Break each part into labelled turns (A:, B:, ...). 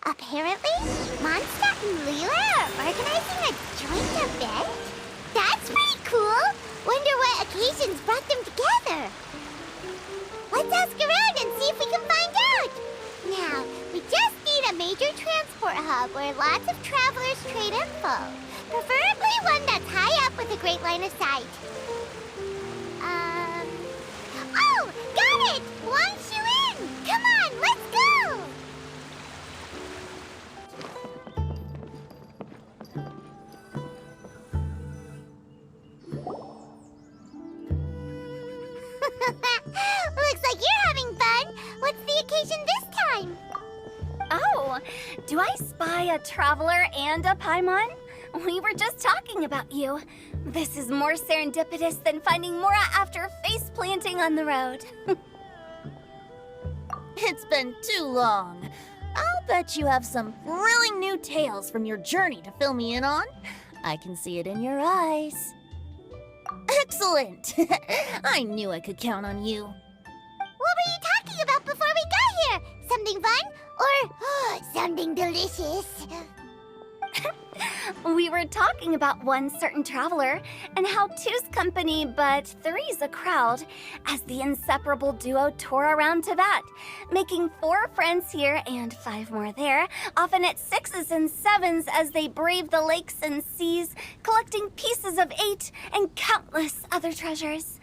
A: Apparently, Mondstadt and Leela are organizing a joint event? That's pretty cool! Wonder what occasions brought them together. Let's ask around and see if we can find out! Now, we just need a major transport hub where lots of travelers trade info. Preferably one that's high up with a great line of sight. Oh! Got it! Wang Shuin! Come on, let's go! Looks like you're having fun! What's the occasion this time?
B: Oh, do I spy a traveler and a Paimon? We were just talking about you. This is more serendipitous than finding Mora after face planting on the road.
C: It's been too long. I'll bet you have some thrilling new tales from your journey to fill me in on. I can see it in your eyes. Excellent! I knew I could count on you.
A: What were you talking about before we got here? Something fun? Or something delicious?
B: We were talking about one certain traveler and how two's company but three's a crowd as the inseparable duo tour around Tibet, making 4 friends here and 5 more there, often at 6s and 7s as they brave the lakes and seas, collecting pieces of 8 and countless other treasures.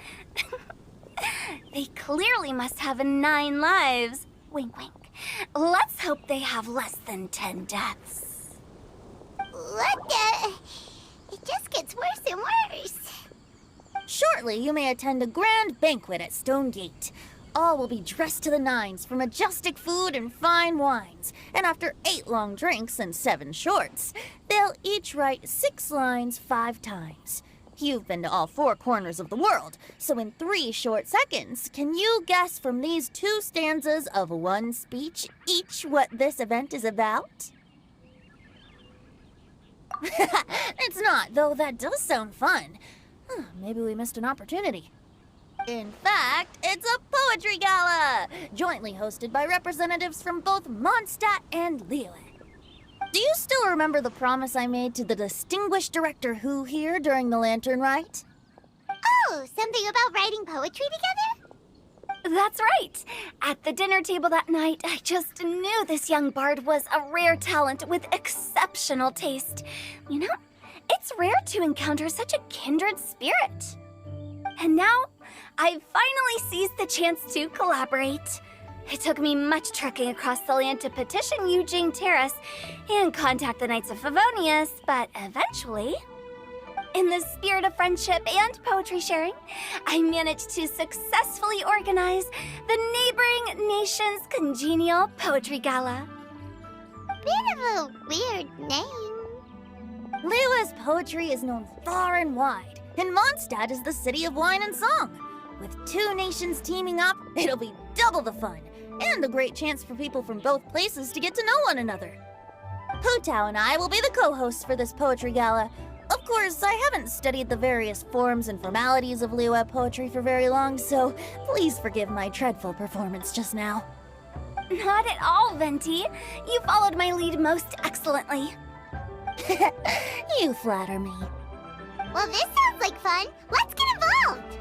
B: They clearly must have 9 lives. Wink, wink. Let's hope they have less than 10 deaths.
A: What the? It just gets worse and worse.
C: Shortly, you may attend a grand banquet at Stone Gate. All will be dressed to the nines for majestic food and fine wines. And after 8 long drinks and 7 shorts, they'll each write 6 lines 5 times. You've been to all 4 corners of the world, so in 3 short seconds, can you guess from these 2 stanzas of 1 speech each what this event is about? It's not, though that does sound fun. Maybe we missed an opportunity. In fact, it's a poetry gala, jointly hosted by representatives from both Mondstadt and Liyue. Do you still remember the promise I made to the distinguished director Hu here during the lantern rite?
A: Oh, something about writing poetry together?
B: That's right. At the dinner table that night, I just knew this young bard was a rare talent with exceptional taste. You know, it's rare to encounter such a kindred spirit. And now, I've finally seized the chance to collaborate. It took me much trekking across the land to petition Eugene Terrace and contact the Knights of Favonius, but eventually, in the spirit of friendship and poetry sharing, I managed to successfully organize the neighboring nation's congenial poetry gala.
A: Bit of a weird name.
C: Liyue's poetry is known far and wide, and Mondstadt is the city of wine and song. With 2 nations teaming up, it'll be double the fun, and a great chance for people from both places to get to know one another. Hu Tao and I will be the co-hosts for this poetry gala. Of course, I haven't studied the various forms and formalities of Liyue poetry for very long, so please forgive my dreadful performance just now.
B: Not at all, Venti. You followed my lead most excellently.
C: You flatter me.
A: Well, this sounds like fun. Let's get involved.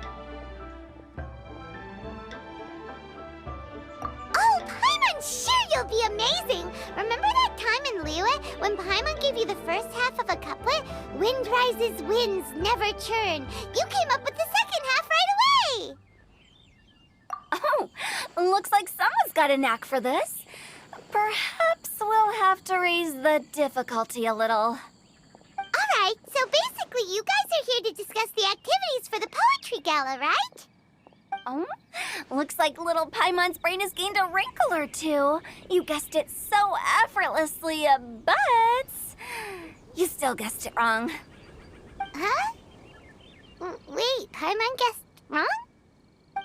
A: Oh, Paimon, sure you'll be amazing. Remember that time in Liyue when Paimon gave you the first half of a couplet? Wind rises, winds never churn. You came up with the second half right away.
B: Oh, looks like someone's got a knack for this. Perhaps we'll have to raise the difficulty a little.
A: All right, so basically you guys are here to discuss the activities for the poetry gala, right?
B: Oh, looks like little Paimon's brain has gained a wrinkle or 2. You guessed it so effortlessly, but you still guessed it wrong.
A: Huh? Wait, Paimon guessed wrong?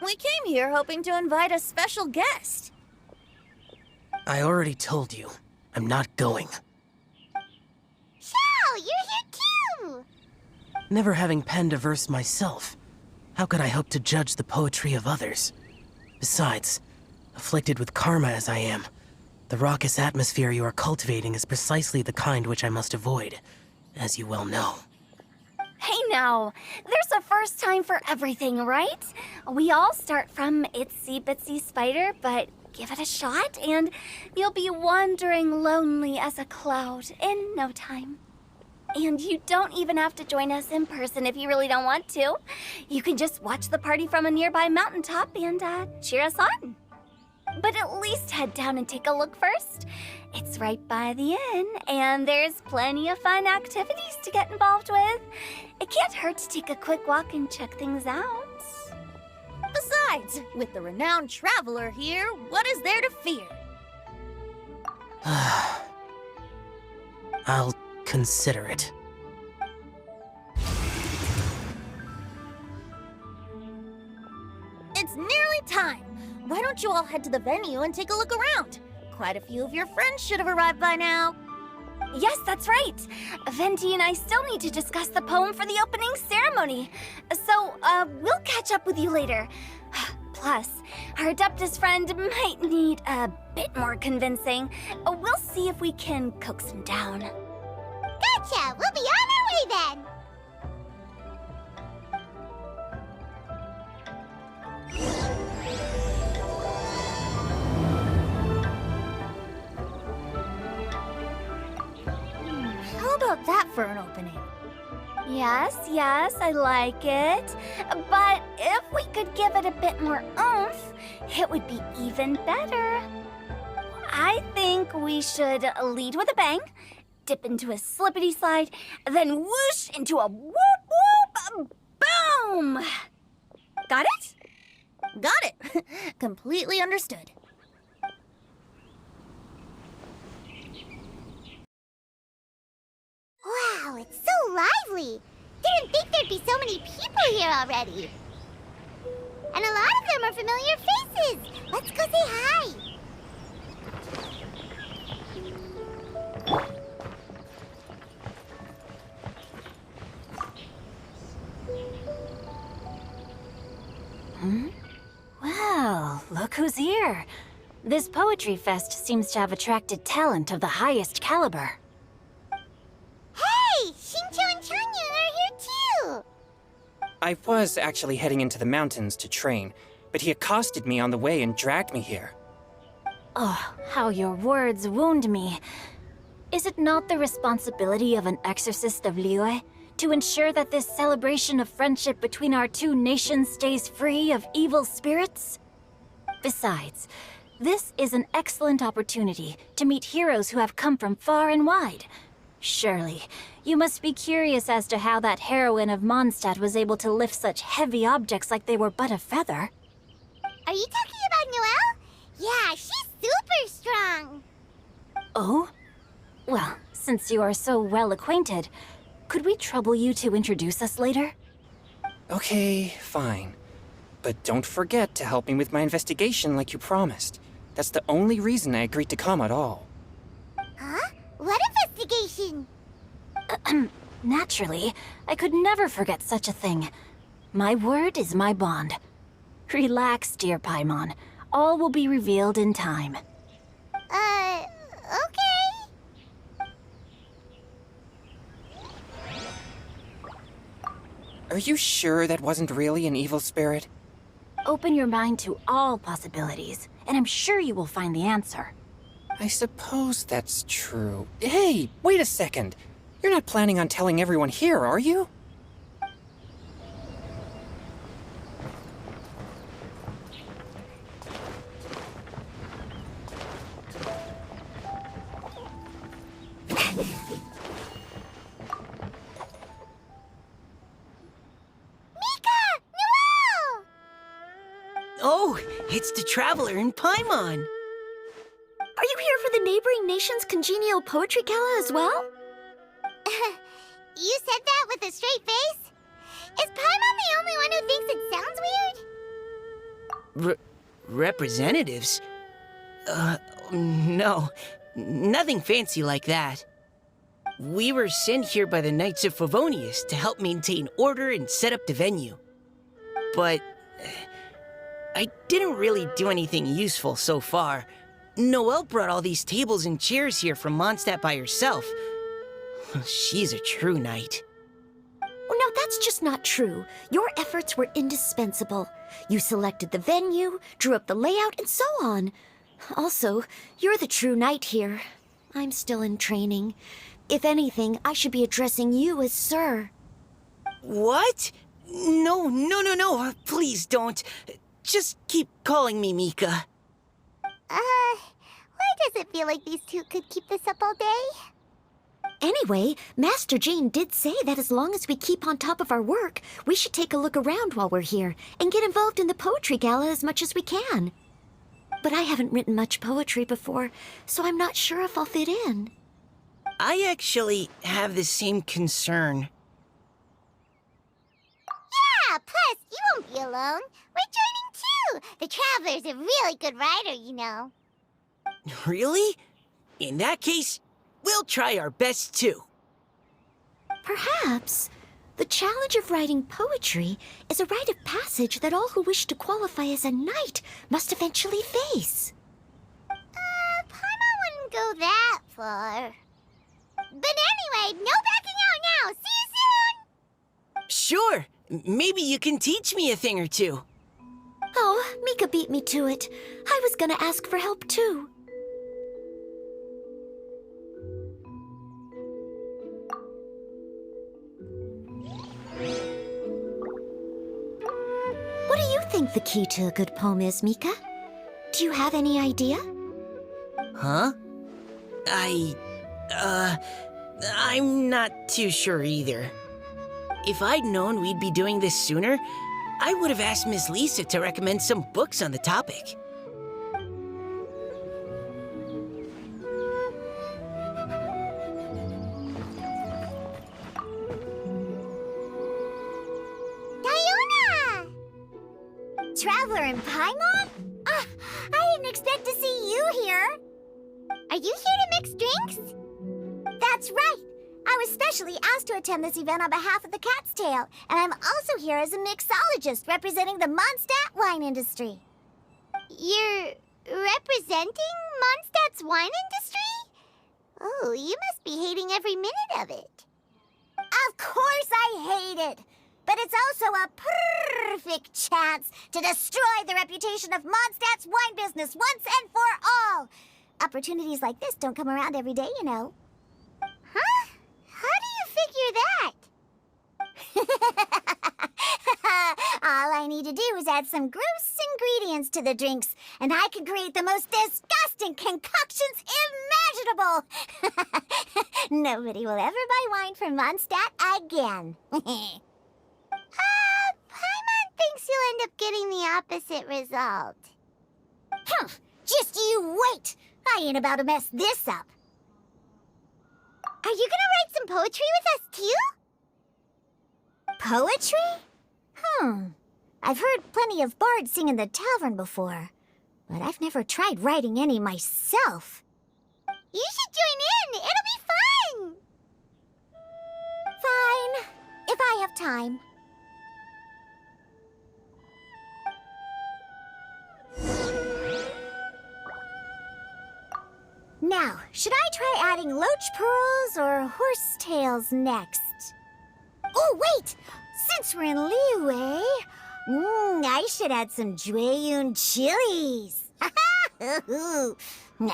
C: We came here hoping to invite a special guest.
D: I already told you. I'm not going.
A: Xiao, you're here too!
D: Never having penned a verse myself, how could I hope to judge the poetry of others? Besides, afflicted with karma as I am, The raucous atmosphere you are cultivating is precisely the kind which I must avoid, as you well know.
B: Hey now, there's a first time for everything, right? We all start from itsy bitsy spider, but give it a shot and you'll be wandering lonely as a cloud in no time. And you don't even have to join us in person if you really don't want to. You can just watch the party from a nearby mountaintop and cheer us on. But at least head down and take a look first. It's right by the inn, and there's plenty of fun activities to get involved with. It can't hurt to take a quick walk and check things out.
C: Besides, with the renowned traveler here, what is there to fear?
D: I'll consider it.
C: It's nearly time. Why don't you all head to the venue and take a look around? Quite a few of your friends should have arrived by now.
B: Yes, that's right. Venti and I still need to discuss the poem for the opening ceremony. So, we'll catch up with you later. Plus, our Adeptus friend might need a bit more convincing. We'll see if we can coax him down.
A: Gotcha! We'll be on our way then!
C: How about that for an opening?
B: Yes, I like it. But if we could give it a bit more oomph, it would be even better. I think we should lead with a bang, dip into a slippity slide, then whoosh into a whoop whoop boom! Got it?
C: Got it. Completely understood.
A: Wow, it's so lively! Didn't think there'd be so many people here already. And a lot of them are familiar faces. Let's go say hi.
E: Well, look who's here. This poetry fest seems to have attracted talent of the highest caliber.
A: Hey, Shincho and Changyun are here too.
F: I was actually heading into the mountains to train, but he accosted me on the way and dragged me here.
E: Oh, how your words wound me. Is it not the responsibility of an exorcist of Liyue to ensure that this celebration of friendship between our two nations stays free of evil spirits? Besides, this is an excellent opportunity to meet heroes who have come from far and wide. Surely, you must be curious as to how that heroine of Mondstadt was able to lift such heavy objects like they were but a feather.
A: Are you talking about Noelle? Yeah, she's super strong.
E: Oh? Well, since you are so well acquainted, could we trouble you to introduce us later?
F: Okay, fine. But don't forget to help me with my investigation like you promised. That's the only reason I agreed to come at all.
A: Huh? What investigation?
E: Naturally, I could never forget such a thing. My word is my bond. Relax, dear Paimon. All will be revealed in time.
A: Okay.
F: Are you sure that wasn't really an evil spirit?
E: Open your mind to all possibilities, and I'm sure you will find the answer.
F: I suppose that's true. Hey, wait a second. You're not planning on telling everyone here, are you?
D: Oh, it's the Traveler in Paimon.
B: Are you here for the neighboring nation's congenial poetry gala as well?
A: You said that with a straight face? Is Paimon the only one who thinks it sounds weird?
G: Representatives? No. Nothing fancy like that. We were sent here by the Knights of Favonius to help maintain order and set up the venue. But I didn't really do anything useful so far. Noelle brought all these tables and chairs here from Mondstadt by herself. She's a true knight.
H: Oh, no, that's just not true. Your efforts were indispensable. You selected the venue, drew up the layout, and so on. Also, you're the true knight here. I'm still in training. If anything, I should be addressing you as Sir.
G: What? No. Please don't. Just keep calling me Mika.
A: Why does it feel like these two could keep this up all day?
H: Anyway, Master Jane did say that as long as we keep on top of our work, we should take a look around while we're here and get involved in the poetry gala as much as we can. But I haven't written much poetry before, so I'm not sure if I'll fit in.
G: I actually have the same concern.
A: Yeah, plus, you won't be alone. We're joining too. The Traveler's a really good writer, you know.
G: Really? In that case, we'll try our best too.
H: Perhaps the challenge of writing poetry is a rite of passage that all who wish to qualify as a knight must eventually face.
A: Paimon wouldn't go that far. But anyway, no backing out now. See you soon!
G: Sure. Maybe you can teach me a thing or two.
H: Oh, Mika beat me to it. I was gonna ask for help too. What do you think the key to a good poem is, Mika? Do you have any idea?
G: Huh? I'm not too sure either. If I'd known we'd be doing this sooner, I would have asked Miss Lisa to recommend some books on the topic.
A: Diona! Traveler and Paimon? I didn't expect to see you here. Are you here to mix drinks? That's right. I was specially asked to attend this event on behalf of the Cat's Tail, and I'm also here as a mixologist representing the Mondstadt wine industry. You're representing Mondstadt's wine industry? Oh, you must be hating every minute of it. Of course I hate it! But it's also a perfect chance to destroy the reputation of Mondstadt's wine business once and for all! Opportunities like this don't come around every day, you know. Huh? How do you figure that? All I need to do is add some gross ingredients to the drinks, and I can create the most disgusting concoctions imaginable! Nobody will ever buy wine from Mondstadt again. Paimon thinks you'll end up getting the opposite result. Just you wait! I ain't about to mess this up. Are you gonna write some poetry with us, too? Poetry? I've heard plenty of bards sing in the tavern before, but I've never tried writing any myself. You should join in! It'll be fun! Fine, if I have time. Now, should I try adding loach pearls or horsetails next? Oh, wait! Since we're in Liyue, I should add some Jueyun chilies. Nah.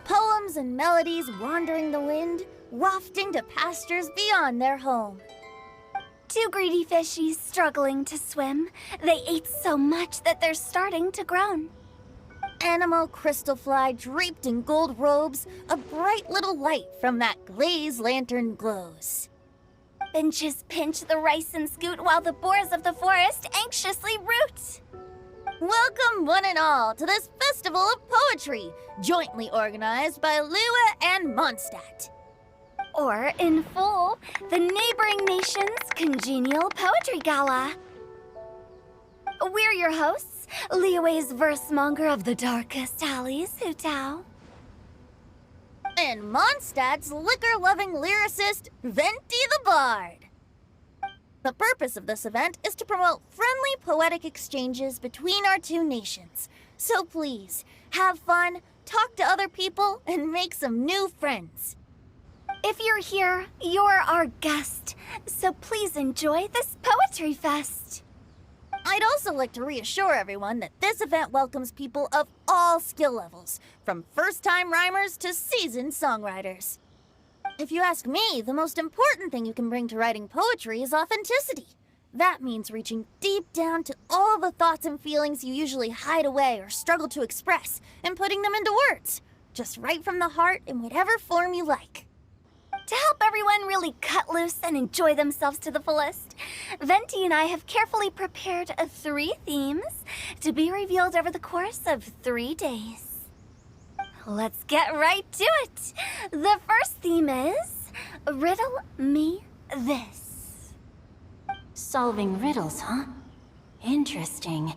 C: Poems and melodies wandering the wind, wafting to pastures beyond their home.
B: Two greedy fishies struggling to swim. They ate so much that they're starting to groan.
C: Animal crystal fly draped in gold robes, a bright little light from that glazed lantern glows.
B: Benches pinch the rice and scoot while the boars of the forest anxiously root.
C: Welcome one and all to this festival of poetry, jointly organized by Liyue and Mondstadt.
B: Or, in full, the neighboring nation's congenial poetry gala. We're your hosts, is Liyue's versemonger of the darkest alleys, Hu Tao.
C: And Mondstadt's liquor-loving lyricist, Venti the Bard. The purpose of this event is to promote friendly poetic exchanges between our two nations. So please, have fun, talk to other people, and make some new friends.
B: If you're here, you're our guest, so please enjoy this poetry fest.
C: I'd also like to reassure everyone that this event welcomes people of all skill levels, from first-time rhymers to seasoned songwriters. If you ask me, the most important thing you can bring to writing poetry is authenticity. That means reaching deep down to all the thoughts and feelings you usually hide away or struggle to express, and putting them into words. Just write from the heart in whatever form you like.
B: To help everyone really cut loose and enjoy themselves to the fullest, Venti and I have carefully prepared 3 themes to be revealed over the course of 3 days. Let's get right to it. The first theme is Riddle Me This.
E: Solving riddles, huh? Interesting.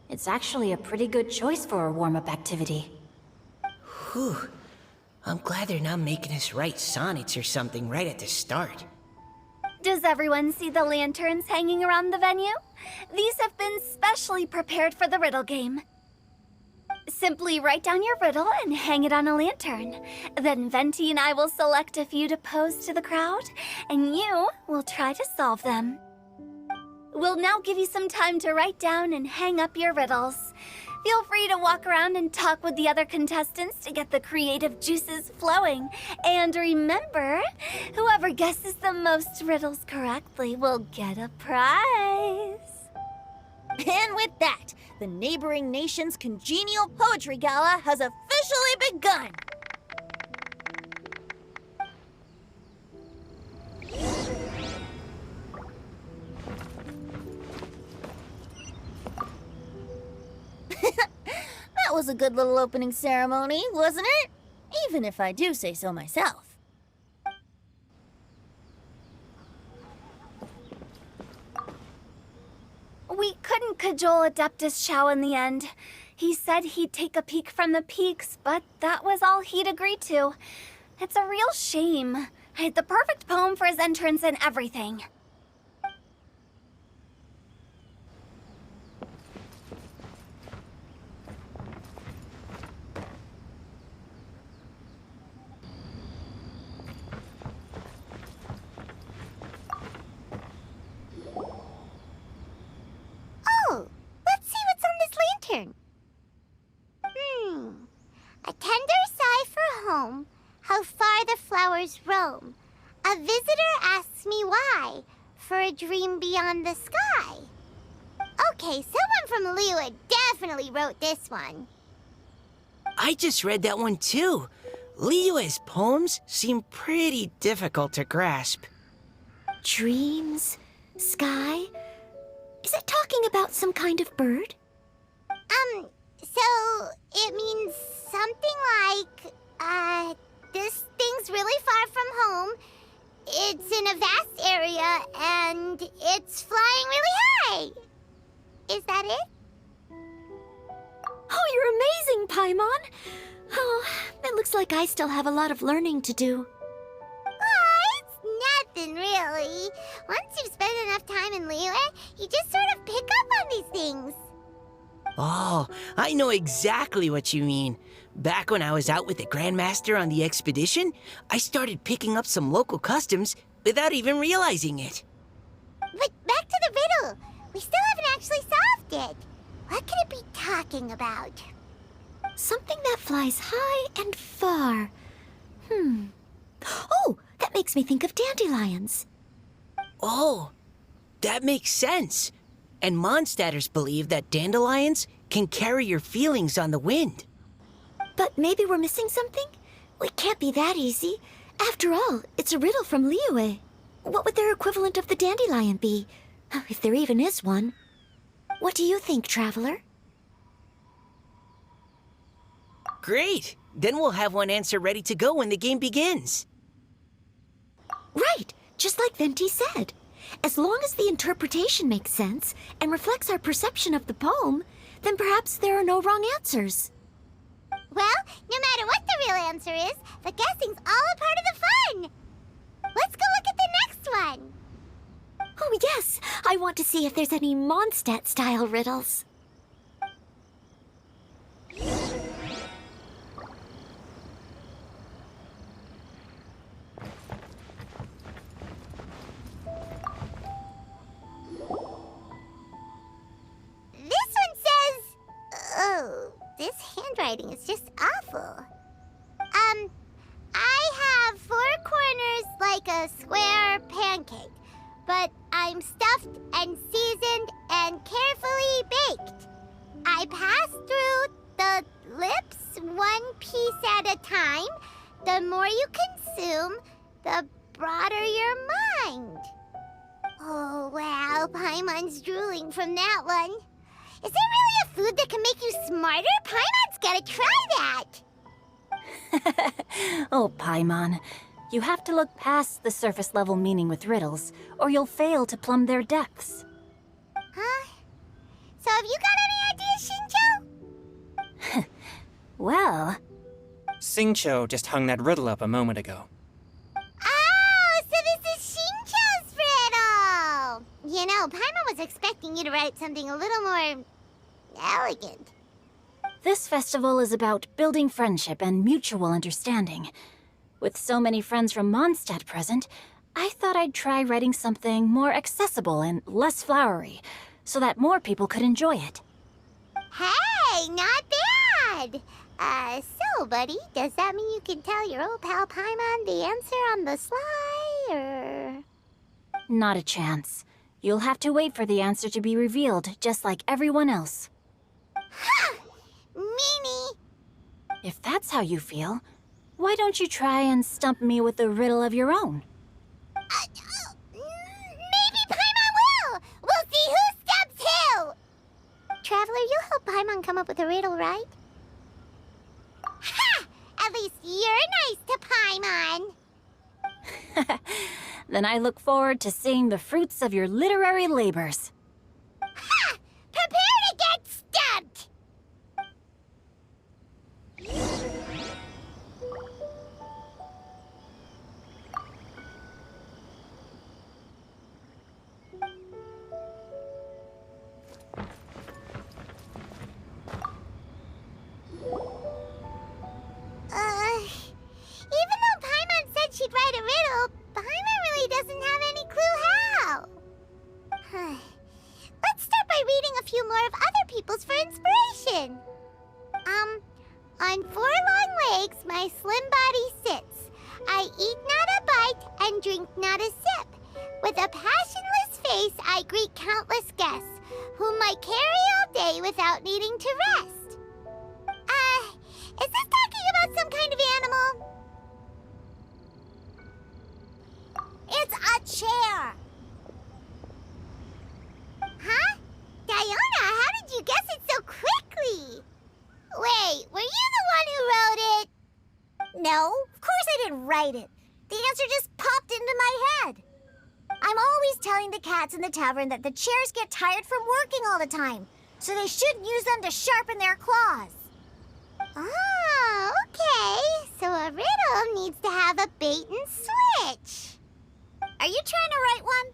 E: It's actually a pretty good choice for a warm-up activity.
G: Whew. I'm glad they're not making us write sonnets or something right at the start.
B: Does everyone see the lanterns hanging around the venue? These have been specially prepared for the riddle game. Simply write down your riddle and hang it on a lantern. Then Venti and I will select a few to pose to the crowd, and you will try to solve them. We'll now give you some time to write down and hang up your riddles. Feel free to walk around and talk with the other contestants to get the creative juices flowing. And remember, whoever guesses the most riddles correctly will get a prize.
C: And with that, the neighboring nation's congenial poetry gala has officially begun. That was a good little opening ceremony, wasn't it? Even if I do say so myself.
B: We couldn't cajole Adeptus Shao in the end. He said he'd take a peek from the peaks, but that was all he'd agreed to. It's a real shame. I had the perfect poem for his entrance and everything.
A: Oh, let's see what's on this lantern. A tender sigh for home, how far the flowers roam. A visitor asks me why, for a dream beyond the sky. Okay, someone from Liyue definitely wrote this one.
G: I just read that one too. Liyue's poems seem pretty difficult to grasp.
H: Dreams? Sky? Is it talking about some kind of bird?
A: So it means something like, this thing's really far from home. It's in a vast area, and it's flying really high. Is that it?
H: Oh, you're amazing, Paimon! Oh, it looks like I still have a lot of learning to do.
A: It's nothing, really. Once you've spent enough time in Liyue, you just sort of pick up on these things.
G: Oh, I know exactly what you mean. Back when I was out with the Grandmaster on the expedition, I started picking up some local customs without even realizing it.
A: But back to the riddle. We still haven't actually solved it. What could it be talking about?
H: Something that flies high and far. Oh, that makes me think of dandelions.
G: Oh, that makes sense. And Mondstadters believe that dandelions can carry your feelings on the wind.
H: But maybe we're missing something? It can't be that easy. After all, it's a riddle from Liyue. What would their equivalent of the dandelion be? If there even is one. What do you think, Traveler?
G: Great! Then we'll have one answer ready to go when the game begins.
H: Right, just like Venti said. As long as the interpretation makes sense and reflects our perception of the poem, then perhaps there are no wrong answers.
A: Well, no matter what the real answer is, the guessing's all a part of the fun. Let's go look at the next one.
H: Oh, yes. I want to see if there's any Mondstadt-style riddles.
A: This one says... Oh, this handwriting is just awful. I have 4 corners like a square pancake, but I'm stuffed and seasoned and carefully baked. I pass through the lips 1 piece at a time. The more you consume, the broader your mind. Oh, wow, Paimon's drooling from that one. Is there really a food that can make you smarter? Paimon's gotta try that.
E: Oh, Paimon. You have to look past the surface level meaning with riddles, or you'll fail to plumb their depths.
A: Huh? So have you got any ideas, Shinjo?
E: Well,
F: Xingqiu just hung that riddle up a moment ago.
A: Oh, so this is Shinjo's riddle! You know, Paimon was expecting you to write something a little more... elegant.
E: this festival is about building friendship and mutual understanding. With so many friends from Mondstadt present, I thought I'd try writing something more accessible and less flowery, so that more people could enjoy it.
A: Hey, not bad! So, buddy, does that mean you can tell your old pal Paimon the answer on the sly, or...?
E: Not a chance. You'll have to wait for the answer to be revealed, just like everyone else.
A: Ha! Meanie!
E: If that's how you feel, why don't you try and stump me with a riddle of your own?
A: Maybe Paimon will! We'll see who stumps who! Traveler, you'll help Paimon come up with a riddle, right? Ha! At least you're nice to Paimon!
E: Then I look forward to seeing the fruits of your literary labors.
A: Ha! Prepare to get stumped! Even though Paimon said she'd write a riddle, Paimon really doesn't have any clue how. Let's start by reading a few more of other people's for inspiration. On 4 long legs, my slim body sits. I eat not a bite and drink not a sip. With a passionless face, I greet countless guests, whom I carry all day without needing to rest. Is this talking about some kind of animal? It's a chair. Huh? Diona, how did you guess it so quickly? Wait, were you the one who wrote it? No, of course I didn't write it. The answer just popped into my head. I'm always telling the cats in the tavern that the chairs get tired from working all the time, so they shouldn't use them to sharpen their claws. Oh, okay. So a riddle needs to have a bait and switch. Are you trying to write one?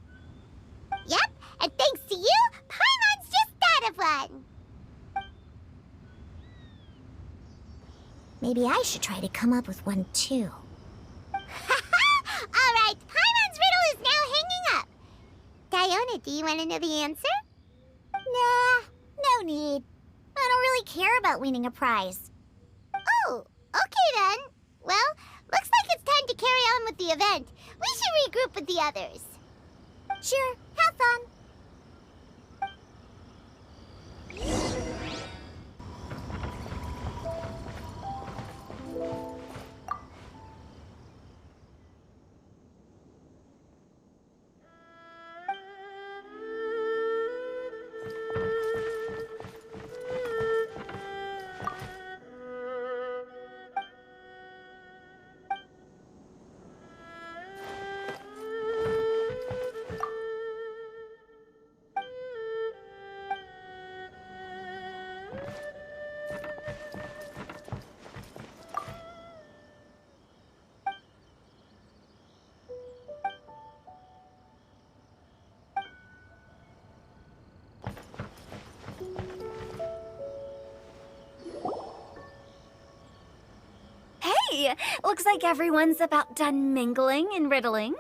A: Yep, and thanks to you, Paimon's just thought of one. Maybe I should try to come up with one, too. All right, Paimon's riddle is now hanging up. Diona, do you want to know the answer? Nah, no need. I don't really care about winning a prize. Oh, okay then. Well, looks like it's time to carry on with the event. We should regroup with the others. Sure, have fun.
B: Okay, looks like everyone's about done mingling and riddling.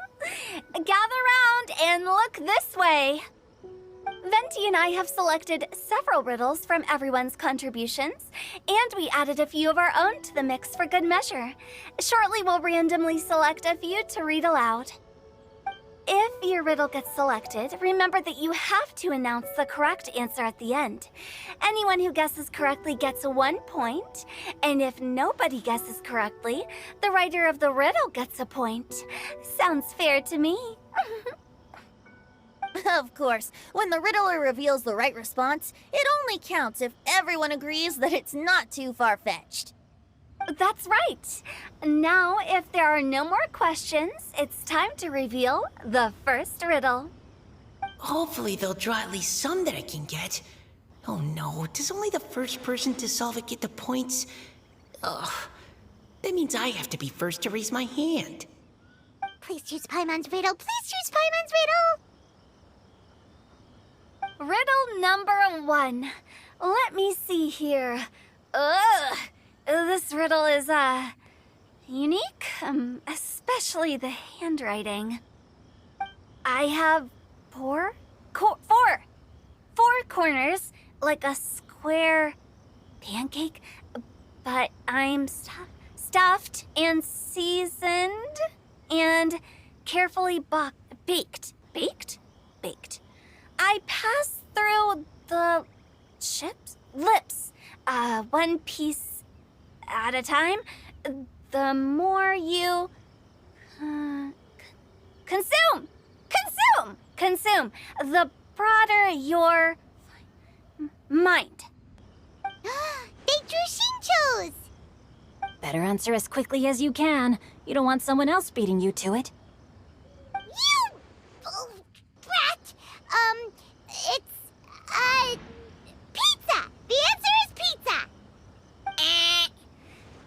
B: Gather round and look this way. Venti and I have selected several riddles from everyone's contributions, and we added a few of our own to the mix for good measure. Shortly, we'll randomly select a few to read aloud. If your riddle gets selected, remember that you have to announce the correct answer at the end. Anyone who guesses correctly gets 1 point, and if nobody guesses correctly, the writer of the riddle gets a point. Sounds fair to me.
C: Of course, when the riddler reveals the right response, it only counts if everyone agrees that it's not too far-fetched.
B: That's right. Now, if there are no more questions, it's time to reveal the first riddle.
G: Hopefully they'll draw at least some that I can get. Oh no, does only the first person to solve it get the points? Ugh. That means I have to be first to raise my hand.
A: Please choose Paimon's riddle. Please choose Paimon's riddle.
B: Riddle number 1. Let me see here. Ugh. This riddle is, unique, especially the handwriting. I have four corners, like a square pancake, but I'm stuffed and seasoned and carefully baked. Baked. I pass through the lips, one piece at a time. The more you consume, the broader your mind.
A: They drew Shinchos!
E: Better answer as quickly as you can. You don't want someone else beating you to it.
A: You! Oh, brat! It's, pizza! The answer is pizza!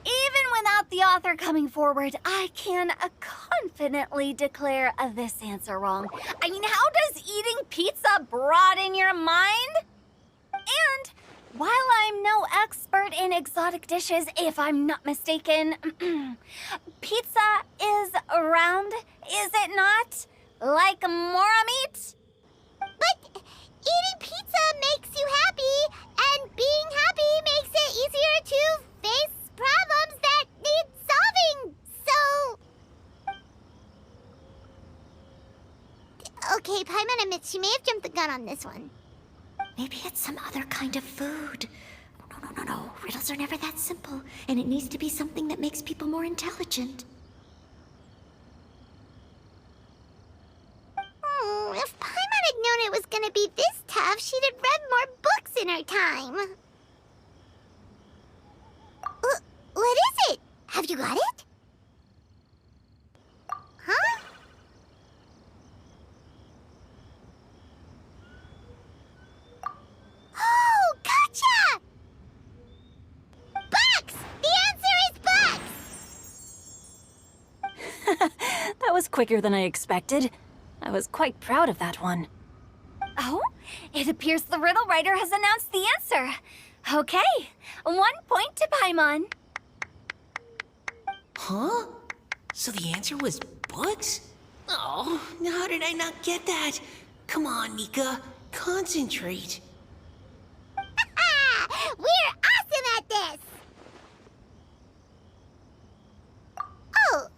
B: Even without the author coming forward, I can confidently declare this answer wrong. I mean, how does eating pizza broaden your mind? And while I'm no expert in exotic dishes, if I'm not mistaken, pizza is round, is it not? Like mora meat?
A: But eating pizza makes you happy, and being happy makes it easier to face problems that need solving, so... Okay, Paimon admits she may have jumped the gun on this one.
H: Maybe it's some other kind of food. No. Riddles are never that simple, and it needs to be something that makes people more intelligent.
A: If Paimon had known it was gonna be this tough, she'd have read more books in her time. What is it? Have you got it? Huh? Oh, gotcha! Bucks! The answer is bucks!
E: That was quicker than I expected. I was quite proud of that one.
B: Oh, it appears the riddle writer has announced the answer. Okay, 1 point to Paimon.
G: Huh? So the answer was bugs? Oh, how did I not get that? Come on, Nika. Concentrate.
A: We're awesome at this! Oh,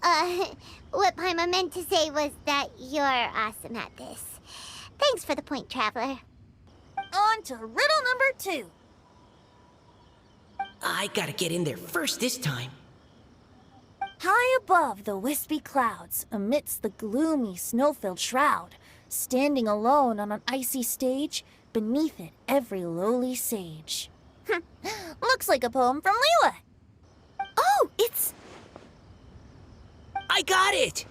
A: what Paimon meant to say was that you're awesome at this. Thanks for the point, Traveler.
C: On to riddle number 2.
G: I gotta get in there first this time.
C: High above the wispy clouds, amidst the gloomy snow-filled shroud, standing alone on an icy stage, beneath it every lowly sage. Looks like a poem from Leela.
H: Oh, it's...
G: I got it!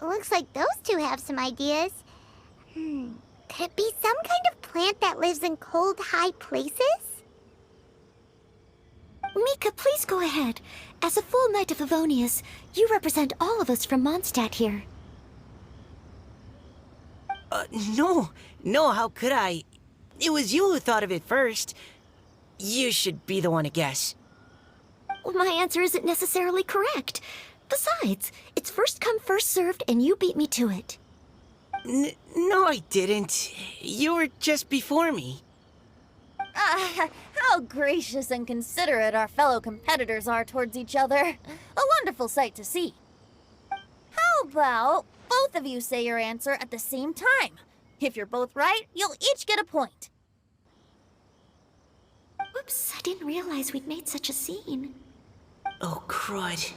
A: Looks like those two have some ideas. Could it be some kind of plant that lives in cold, high places?
H: Mika, please go ahead. As a full Knight of Avonius, you represent all of us from Mondstadt here.
G: No, how could I? It was you who thought of it first. You should be the one to guess.
H: Well, my answer isn't necessarily correct. Besides, it's first come, first served, and you beat me to it.
G: No, I didn't. You were just before me.
C: How gracious and considerate our fellow competitors are towards each other. A wonderful sight to see. How about both of you say your answer at the same time? If you're both right, you'll each get a point.
H: Whoops, I didn't realize we'd made such a scene.
G: Oh, crud.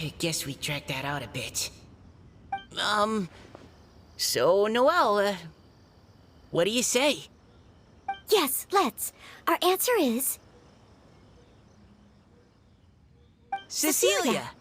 G: I guess we dragged that out a bit. So, Noelle, what do you say?
H: Yes, let's. Our answer is...
G: Cecilia!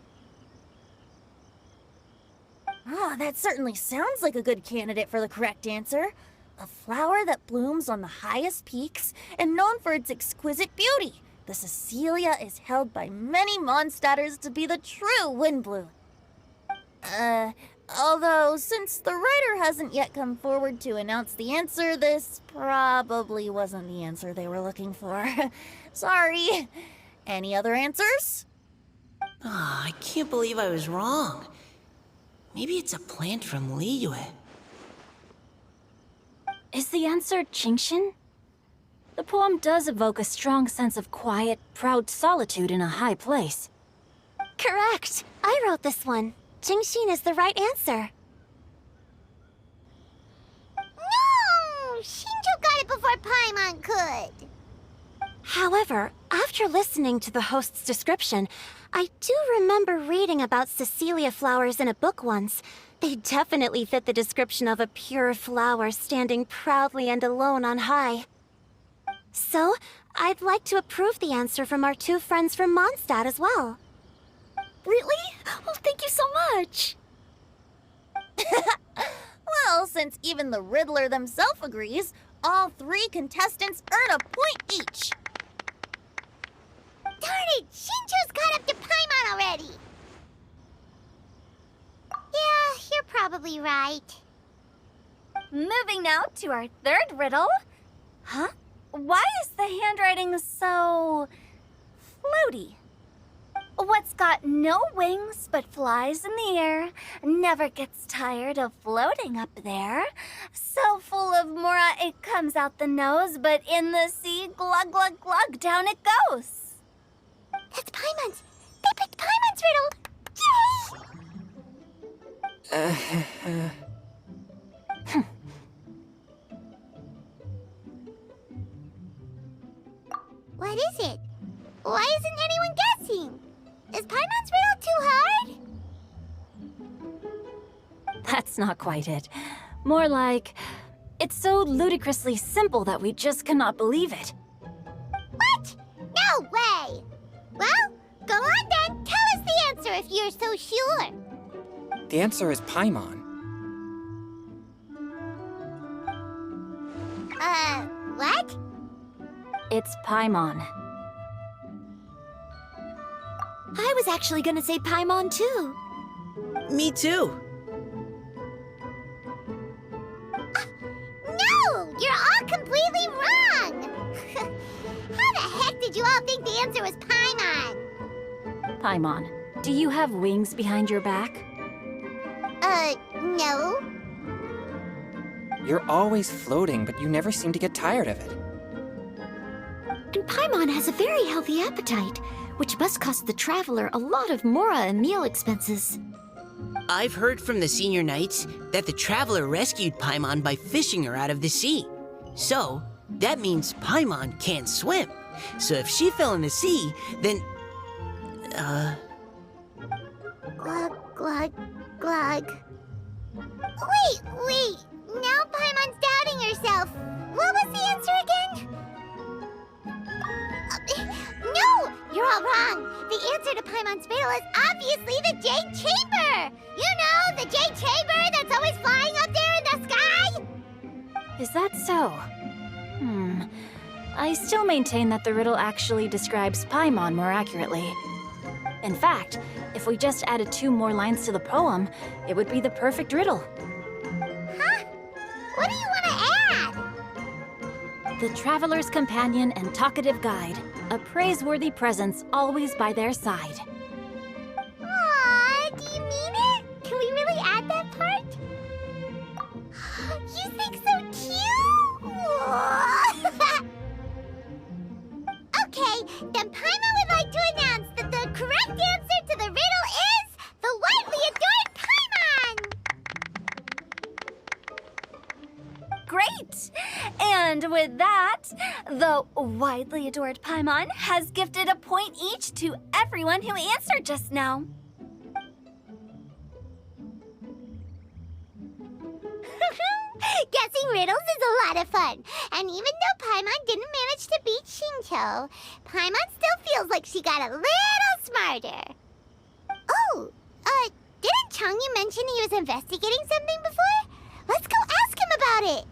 C: Ah, that certainly sounds like a good candidate for the correct answer. A flower that blooms on the highest peaks and known for its exquisite beauty. The Cecilia is held by many Mondstadters to be the true windbloom. Although, since the writer hasn't yet come forward to announce the answer, this probably wasn't the answer they were looking for. Sorry. Any other answers?
G: Ah, I can't believe I was wrong. Maybe it's a plant from Liyue.
E: Is the answer Genshin? The poem does evoke a strong sense of quiet, proud solitude in a high place.
A: Correct. I wrote this one. Genshin is the right answer. No! Shinjo got it before Paimon could. However, after listening to the host's description, I do remember reading about Cecilia flowers in a book once. They definitely fit the description of a pure flower standing proudly and alone on high. So, I'd like to approve the answer from our two friends from Mondstadt as well.
H: Really? Oh, thank you so much.
C: Well, since even the Riddler themselves agrees, all three contestants earn a point each.
A: Darn it! Shinjo's caught up to Paimon already! Yeah, you're probably right.
B: Moving now to our third riddle. Huh? Why is the handwriting so... floaty? What's got no wings but flies in the air, never gets tired of floating up there. So full of mora it comes out the nose, but in the sea, glug glug glug, down it goes.
A: That's Paimon's! They picked Paimon's riddle! Yay! What is it? Why isn't anyone guessing? Is Paimon's riddle too hard?
E: That's not quite it. More like, it's so ludicrously simple that we just cannot believe it.
A: What? No way! Well, go on then. Tell us the answer if you're so sure.
F: The answer is Paimon.
A: What?
E: It's Paimon.
H: I was actually gonna say Paimon too.
G: Me too.
A: No! You're all completely wrong! How the heck did you all think the answer was Paimon?
E: Paimon, do you have wings behind your back?
A: No.
F: You're always floating, but you never seem to get tired of it.
H: And Paimon has a very healthy appetite, which must cost the traveler a lot of mora and meal expenses.
G: I've heard from the senior knights that the traveler rescued Paimon by fishing her out of the sea. So, that means Paimon can't swim. So if she fell in the sea, then...
A: Glug, glug, glug. Wait! Now Paimon's doubting herself. What was the answer again? No! You're all wrong. The answer to Paimon's riddle is obviously the Jade Chamber! You know, the Jade Chamber that's always flying up there in the sky?
E: Is that so? I still maintain that the riddle actually describes Paimon more accurately. In fact, if we just added 2 more lines to the poem, it would be the perfect riddle.
A: Huh? What do you want to add?
E: The traveler's companion and talkative guide, a praiseworthy presence always by their side.
A: Aw, do you mean it? Can we really add that part? You think so too? Okay, then Paimon would like to announce that the correct answer to the riddle is the widely adored Paimon!
B: Great! And with that, the widely adored Paimon has gifted a point each to everyone who answered just now.
A: Guessing riddles is a lot of fun. And even though Paimon didn't manage to beat Shinto, Paimon still feels like she got a little smarter. Oh, didn't Changyu mention he was investigating something before? Let's go ask him about it.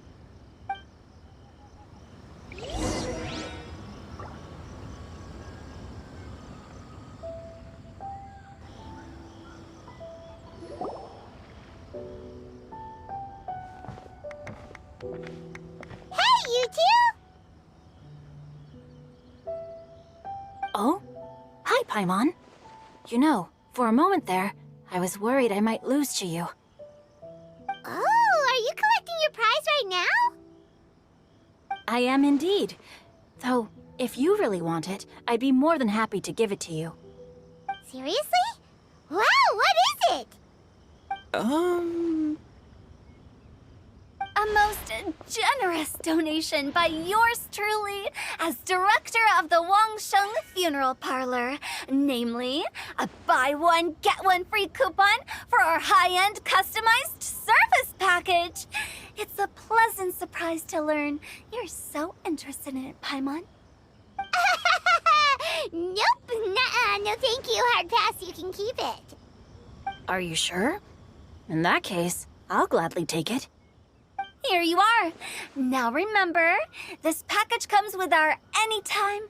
A: Hey, you two!
E: Oh? Hi, Paimon. You know, for a moment there, I was worried I might lose to you.
A: Oh, are you collecting your prize right now?
E: I am indeed. Though, if you really want it, I'd be more than happy to give it to you.
A: Seriously? Wow, what is it?
B: A most generous donation by yours truly as director of the Wangsheng Funeral Parlor. Namely, a buy one, get one free coupon for our high-end customized service package. It's a pleasant surprise to learn you're so interested in it, Paimon.
A: Nope, nuh-uh, no thank you, hard pass, you can keep it.
E: Are you sure? In that case, I'll gladly take it.
B: Here you are. Now remember, this package comes with our anytime,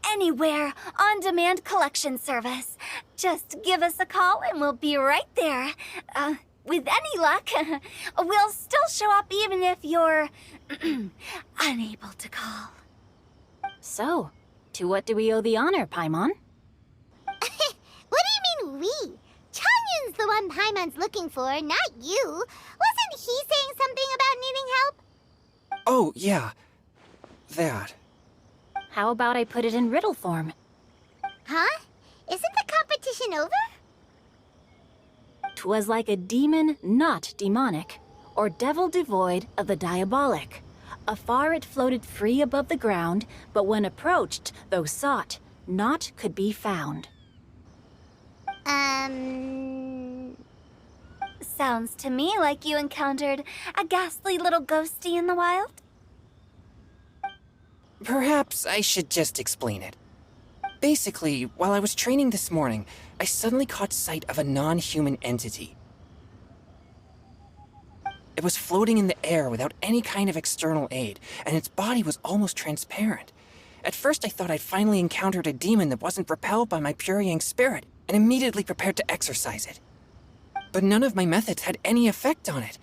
B: anywhere, on-demand collection service. Just give us a call and we'll be right there. With any luck, we'll still show up even if you're unable to call.
E: So, to what do we owe the honor, Paimon?
A: What do you mean, we? Changyun's the one Paimon's looking for, not you. Wasn't he saying something about needing help?
F: Oh, yeah. That.
E: How about I put it in riddle form?
A: Huh? Isn't the competition over?
E: 'Twas like a demon not demonic, or devil devoid of the diabolic. Afar it floated free above the ground, but when approached, though sought, naught could be found.
B: Sounds to me like you encountered a ghastly little ghostie in the wild.
F: Perhaps I should just explain it. Basically, while I was training this morning, I suddenly caught sight of a non-human entity. It was floating in the air without any kind of external aid, and its body was almost transparent. At first I thought I'd finally encountered a demon that wasn't repelled by my pure yang spirit, and immediately prepared to exorcise it. But none of my methods had any effect on it,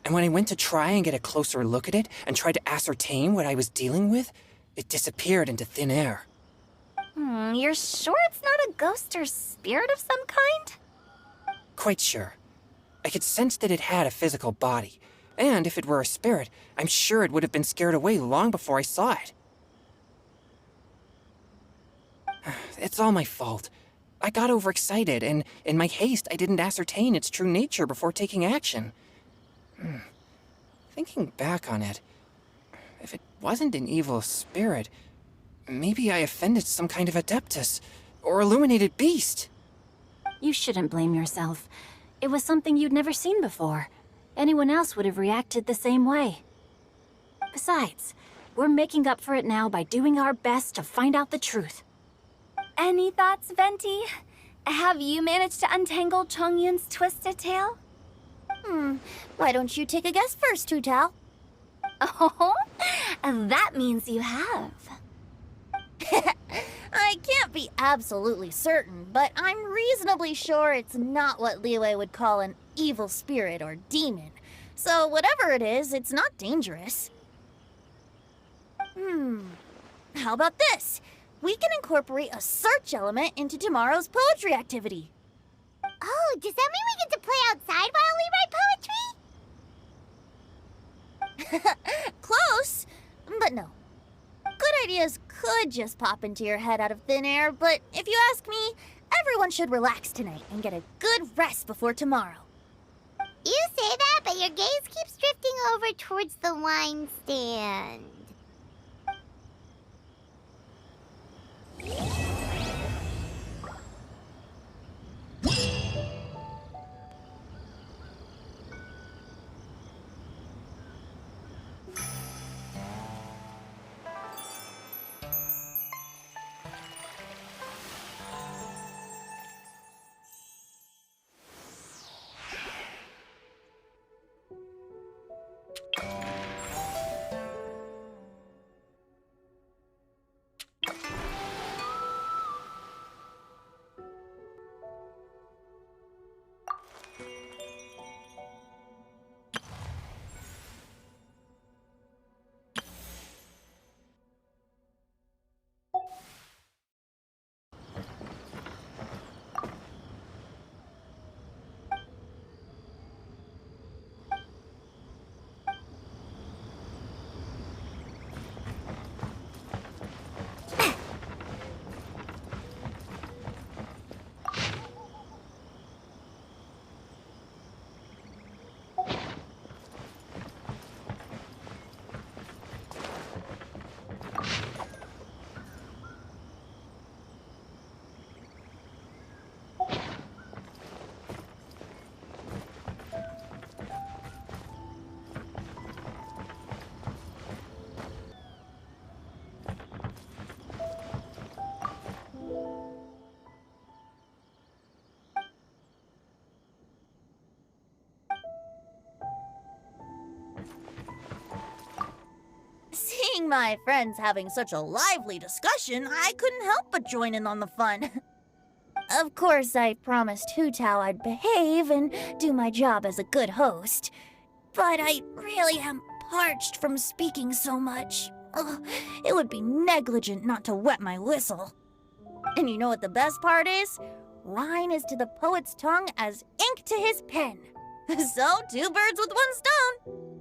F: and when I went to try and get a closer look at it and try to ascertain what I was dealing with, it disappeared into thin air.
B: You're sure it's not a ghost or spirit of some kind?
F: Quite sure. I could sense that it had a physical body, and if it were a spirit, I'm sure it would have been scared away long before I saw it. It's all my fault. I got overexcited, and in my haste, I didn't ascertain its true nature before taking action. Thinking back on it, if it wasn't an evil spirit, maybe I offended some kind of adeptus, or illuminated beast.
E: You shouldn't blame yourself. It was something you'd never seen before. Anyone else would have reacted the same way. Besides, we're making up for it now by doing our best to find out the truth.
B: Any thoughts, Venti? Have you managed to untangle Chongyun's twisted tail?
C: Why don't you take a guess first, Hu-Tao?
B: Oh, that means you have.
C: I can't be absolutely certain, but I'm reasonably sure it's not what Liyue would call an evil spirit or demon. So whatever it is, it's not dangerous. How about this? We can incorporate a search element into tomorrow's poetry activity.
A: Oh, does that mean we get to play outside while we write poetry?
C: Close, but no. Good ideas could just pop into your head out of thin air, but if you ask me, everyone should relax tonight and get a good rest before tomorrow.
A: You say that, but your gaze keeps drifting over towards the wine stand.
C: Seeing my friends having such a lively discussion, I couldn't help but join in on the fun. Of course, I promised Hu Tao I'd behave and do my job as a good host. But I really am parched from speaking so much. Ugh, it would be negligent not to wet my whistle. And you know what the best part is? Wine is to the poet's tongue as ink to his pen. So, two birds with one stone.